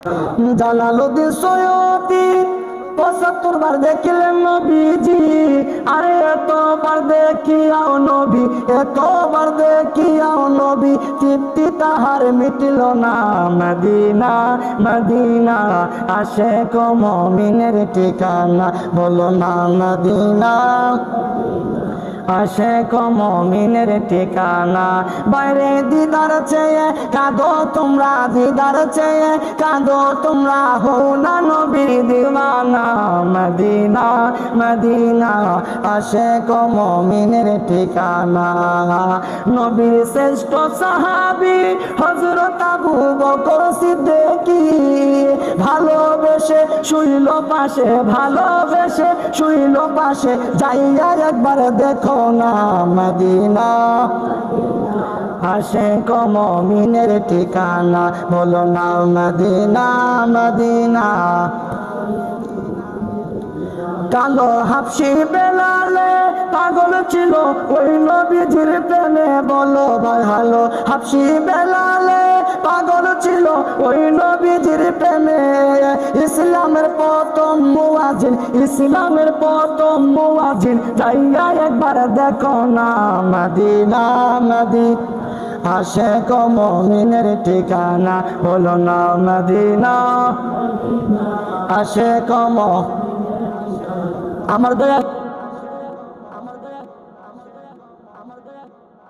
জালালুদ্দিন সৈয়দী ৭৫ বার দেখলেন নবীজি। আরে এতবার দেখিয়াও নবী, এতবার দেখিয়াও নবী, তৃপ্তি তাহার মিটিল না। মদিনা মদিনা আশিক মুমিনের ঠিকানা, বলো না মদিনা আশিক মুমিনের ঠিকানা। বাইরে দিদার চেয়ে কাঁদো তোমরা, দিদার চেয়ে কাঁদো তোমরা, হও না নবীর দিওয়ানা। মদিনা মদিনা আশিক মুমিনের ঠিকানা। নবীর শ্রেষ্ঠ সাহাবী হযরত আবু বকর সিদ্দিকী, ভালোবেসে শুইল পাশে, ভালোবেসে শুইল পাশে, যাইয়া একবার দেখো না মদিনা আশিক মুমিনের ঠিকানা, বলো না মদিনা মদিনা। কালো হাবশি বেলালে পাগল ছিল ওই নবীজির প্রেমে, বলো ভাই হ্যালো। হাবশি বেলালে পাগল ছিল ওই নবীজির প্রেমে, ইসলামের প্রথম মুয়াজ্জিন, ইসলামের প্রথম মুয়াজ্জিন, যাইয়া একবার দেখো না মদিনা মদিনা আশিক মুমিনের ঠিকানা, বলো না মদিনা আশিক। আমার দয়া